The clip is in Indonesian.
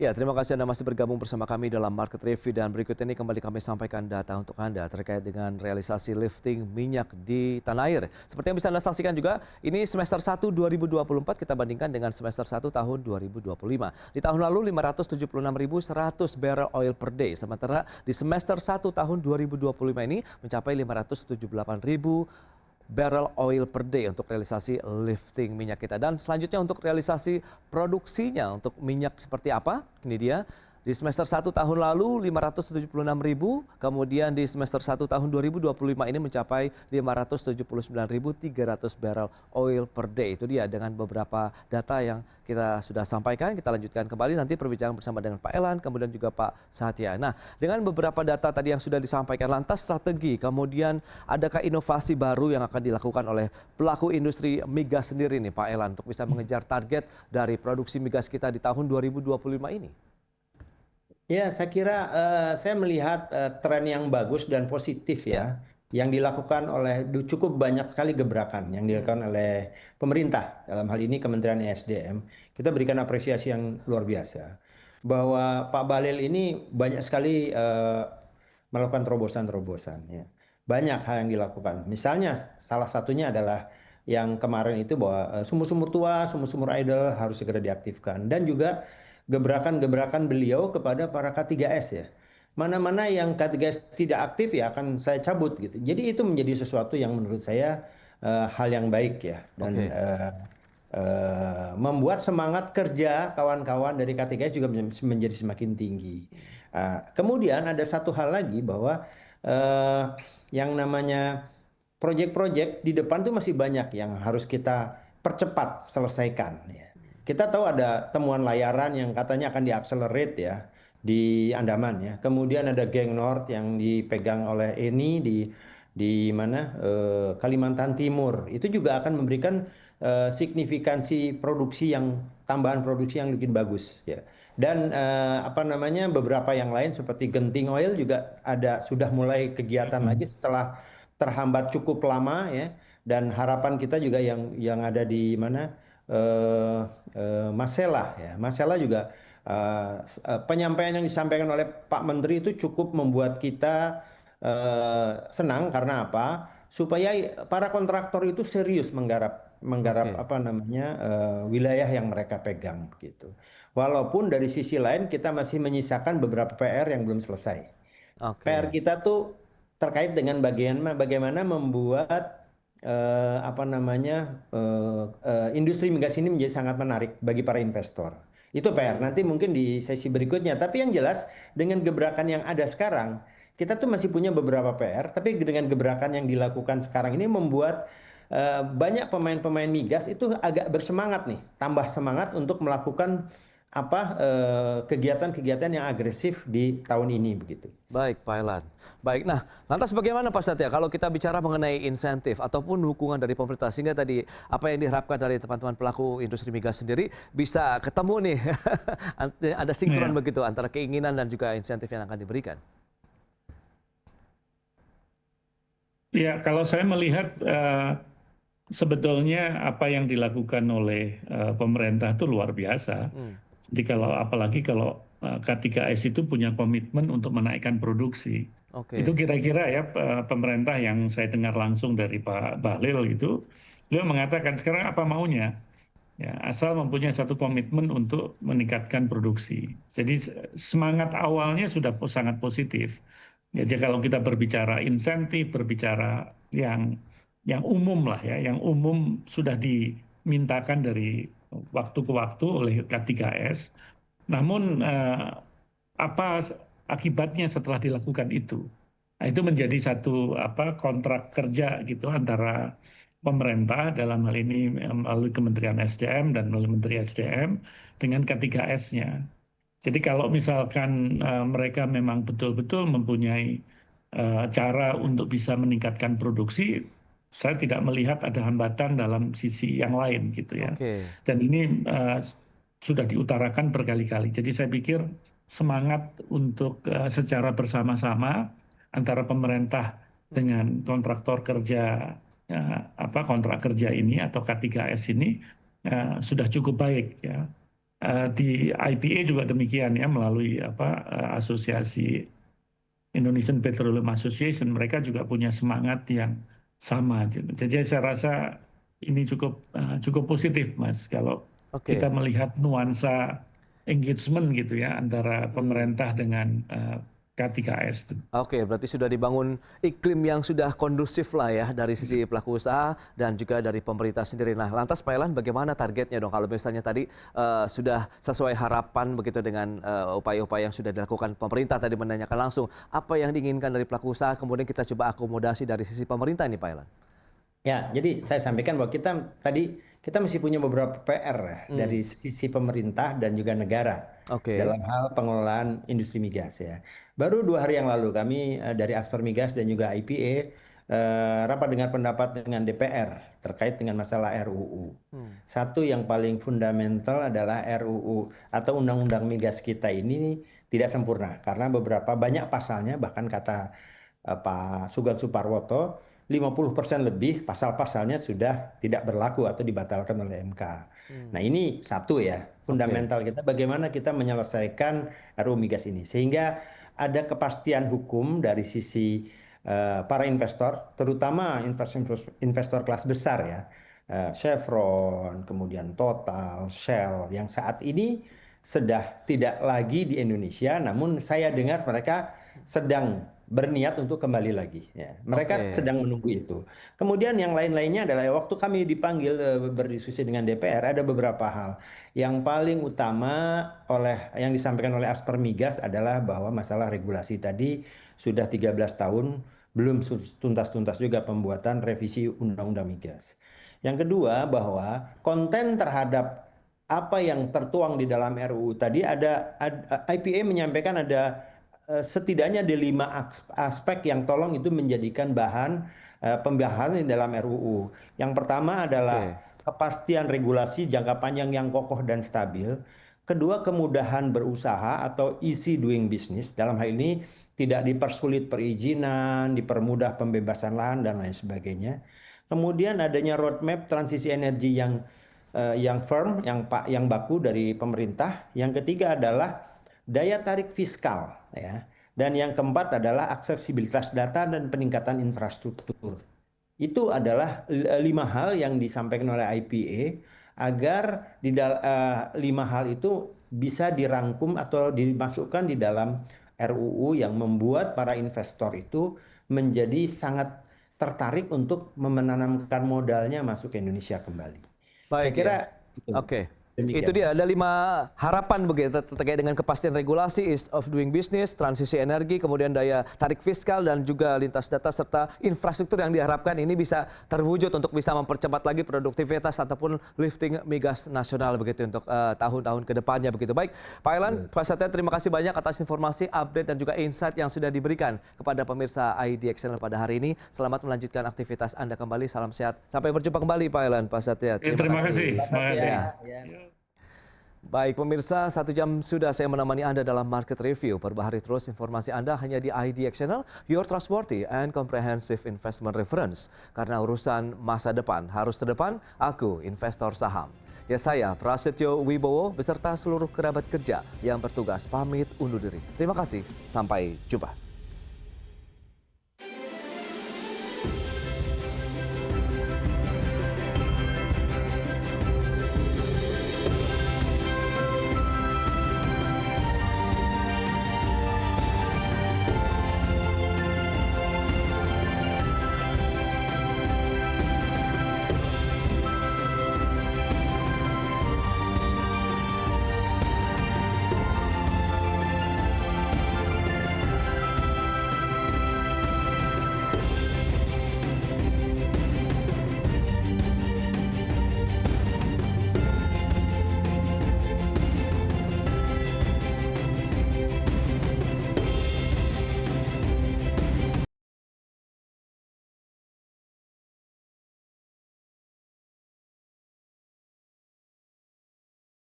Ya, terima kasih Anda masih bergabung bersama kami dalam Market Review dan berikut ini kembali kami sampaikan data untuk Anda terkait dengan realisasi lifting minyak di tanah air. Seperti yang bisa Anda saksikan juga, ini semester 1 2024 kita bandingkan dengan semester 1 tahun 2025. Di tahun lalu 576.100 barrel oil per day, sementara di semester 1 tahun 2025 ini mencapai 578.000 barrel oil per day untuk realisasi lifting minyak kita. Dan selanjutnya untuk realisasi produksinya untuk minyak seperti apa? Ini dia. Di semester 1 tahun lalu 576.000, kemudian di semester 1 tahun 2025 ini mencapai 579.300 barrel oil per day. Itu dia dengan beberapa data yang kita sudah sampaikan. Kita lanjutkan kembali nanti perbincangan bersama dengan Pak Elan, kemudian juga Pak Satya. Nah, dengan beberapa data tadi yang sudah disampaikan, lantas strategi, kemudian adakah inovasi baru yang akan dilakukan oleh pelaku industri migas sendiri nih Pak Elan untuk bisa mengejar target dari produksi migas kita di tahun 2025 ini? Ya, saya kira saya melihat tren yang bagus dan positif Ya. ya, yang dilakukan oleh cukup banyak sekali gebrakan yang dilakukan oleh pemerintah dalam hal ini Kementerian ESDM. Kita berikan apresiasi yang luar biasa bahwa Pak Bahlil ini banyak sekali melakukan terobosan-terobosan ya. Banyak hal yang dilakukan. Misalnya salah satunya adalah yang kemarin itu bahwa sumur-sumur tua, sumur-sumur idle harus segera diaktifkan dan juga gebrakan-gebrakan beliau kepada para K3S ya. Mana-mana yang K3S tidak aktif ya akan saya cabut gitu. Jadi itu menjadi sesuatu yang menurut saya hal yang baik ya dan Oke. membuat semangat kerja kawan-kawan dari K3S juga menjadi semakin tinggi. Kemudian ada satu hal lagi bahwa eh, yang namanya proyek-proyek di depan tuh masih banyak yang harus kita percepat selesaikan ya. Kita tahu ada temuan layaran yang katanya akan diakselerate ya di Andaman ya. Kemudian ada Geng North yang dipegang oleh Eni di mana Kalimantan Timur. Itu juga akan memberikan signifikansi produksi yang tambahan produksi yang lebih bagus ya. Dan apa namanya beberapa yang lain seperti Genting Oil juga ada sudah mulai kegiatan lagi setelah terhambat cukup lama ya. Dan harapan kita juga yang ada di mana Masela ya. Masela juga penyampaian yang disampaikan oleh Pak Menteri itu cukup membuat kita senang karena apa? Supaya para kontraktor itu serius menggarap Oke. apa namanya wilayah yang mereka pegang gitu. Walaupun dari sisi lain kita masih menyisakan beberapa PR yang belum selesai. PR Oke. kita tuh terkait dengan bagaimana membuat apa namanya industri migas ini menjadi sangat menarik bagi para investor. Itu PR. Nanti mungkin di sesi berikutnya. Tapi yang jelas dengan gebrakan yang ada sekarang, kita tuh masih punya beberapa PR. Tapi dengan gebrakan yang dilakukan sekarang ini membuat banyak pemain-pemain migas itu agak bersemangat nih, tambah semangat untuk melakukan apa kegiatan-kegiatan yang agresif di tahun ini begitu. Baik, Pak Elan. Baik, nah lantas bagaimana Pak Satya kalau kita bicara mengenai insentif ataupun dukungan dari pemerintah sehingga tadi apa yang diharapkan dari teman-teman pelaku industri migas sendiri bisa ketemu nih, ada sinkron Ya, begitu antara keinginan dan juga insentif yang akan diberikan. ya, kalau saya melihat sebetulnya apa yang dilakukan oleh pemerintah itu luar biasa. Hmm, Jadi apalagi kalau K3S itu punya komitmen untuk menaikkan produksi. Itu oke. kira-kira ya pemerintah yang saya dengar langsung dari Pak Bahlil itu, beliau mengatakan sekarang apa maunya. Ya, asal mempunyai satu komitmen untuk meningkatkan produksi. Jadi semangat awalnya sudah sangat positif. Ya, jadi kalau kita berbicara insentif, berbicara yang umum lah ya, yang umum sudah dimintakan dari waktu ke waktu oleh K3S. Namun apa akibatnya setelah dilakukan itu? Nah, itu menjadi satu kontrak kerja gitu antara pemerintah dalam hal ini melalui Kementerian SDM dan melalui Menteri SDM dengan K3S-nya. Jadi kalau misalkan mereka memang betul-betul mempunyai cara untuk bisa meningkatkan produksi, saya tidak melihat ada hambatan dalam sisi yang lain gitu ya. Oke. Dan ini sudah diutarakan berkali-kali. Jadi saya pikir semangat untuk secara bersama-sama antara pemerintah dengan kontraktor kerja kontrak kerja ini atau K3S ini sudah cukup baik ya. Di IPA juga demikian ya, melalui asosiasi Indonesian Petroleum Association, mereka juga punya semangat yang sama. Jadi saya rasa ini cukup positif, Mas, kalau Oke. kita melihat nuansa engagement gitu ya antara pemerintah dengan K3S. Oke, berarti sudah dibangun iklim yang sudah kondusif lah ya dari sisi pelaku usaha dan juga dari pemerintah sendiri. Nah, lantas Pak Elan bagaimana targetnya dong kalau misalnya tadi sudah sesuai harapan begitu dengan upaya-upaya yang sudah dilakukan pemerintah tadi menanyakan langsung apa yang diinginkan dari pelaku usaha kemudian kita coba akomodasi dari sisi pemerintah ini Pak Elan. Ya, jadi saya sampaikan bahwa kita masih punya beberapa PR ya, dari sisi pemerintah dan juga negara Oke. dalam hal pengelolaan industri migas ya. Baru 2 hari yang lalu kami dari Asper Migas dan juga IPA rapat dengar pendapat dengan DPR terkait dengan masalah RUU. Satu yang paling fundamental adalah RUU atau Undang-Undang Migas kita ini tidak sempurna karena beberapa banyak pasalnya, bahkan kata Pak Sugeng Suparwoto 50% lebih pasal-pasalnya sudah tidak berlaku atau dibatalkan oleh MK. Nah, ini satu ya, fundamental kita bagaimana kita menyelesaikan RUU migas ini sehingga ada kepastian hukum dari sisi para investor, terutama investor kelas besar ya. Chevron, kemudian Total, Shell yang saat ini sudah tidak lagi di Indonesia, namun saya dengar mereka sedang berniat untuk kembali lagi. Ya. Mereka Oke. sedang menunggu itu. Kemudian yang lain-lainnya adalah waktu kami dipanggil berdiskusi dengan DPR ada beberapa hal. Yang paling utama yang disampaikan oleh Asper Migas adalah bahwa masalah regulasi tadi sudah 13 tahun belum tuntas-tuntas juga pembuatan revisi Undang-Undang Migas. Yang kedua bahwa konten terhadap apa yang tertuang di dalam RUU tadi IPA menyampaikan ada setidaknya ada 5 aspek yang tolong itu menjadikan bahan pembahasan di dalam RUU. Yang pertama adalah kepastian regulasi jangka panjang yang kokoh dan stabil. Kedua, kemudahan berusaha atau easy doing business. Dalam hal ini tidak dipersulit perizinan, dipermudah pembebasan lahan dan lain sebagainya. Kemudian adanya roadmap transisi energi yang firm, yang baku dari pemerintah. Yang ketiga adalah daya tarik fiskal ya. Dan yang keempat adalah aksesibilitas data dan peningkatan infrastruktur. Itu adalah 5 hal yang disampaikan oleh IPA agar 5 hal itu bisa dirangkum atau dimasukkan di dalam RUU yang membuat para investor itu menjadi sangat tertarik untuk menanamkan modalnya masuk ke Indonesia kembali. Saya Baik kira ya. itu. Oke. Demikian, Itu dia Mas. ada 5 harapan begitu terkait dengan kepastian regulasi, ease of doing business, transisi energi, kemudian daya tarik fiskal dan juga lintas data serta infrastruktur yang diharapkan ini bisa terwujud untuk bisa mempercepat lagi produktivitas ataupun lifting migas nasional begitu untuk tahun-tahun ke depannya begitu. Baik, Pak Elan, Pak Satya terima kasih banyak atas informasi, update dan juga insight yang sudah diberikan kepada pemirsa ID Channel pada hari ini. Selamat melanjutkan aktivitas Anda kembali. Salam sehat. Sampai berjumpa kembali Pak Elan, Pak Satya. Terima kasih. Terima kasih. Ya. Baik pemirsa, 1 jam sudah saya menemani Anda dalam Market Review. Perbaharui terus informasi Anda hanya di IDX Channel, your trustworthy and comprehensive investment reference. Karena urusan masa depan harus terdepan, aku investor saham. Ya saya, Prasetyo Wibowo, beserta seluruh kerabat kerja yang bertugas pamit undur diri. Terima kasih, sampai jumpa.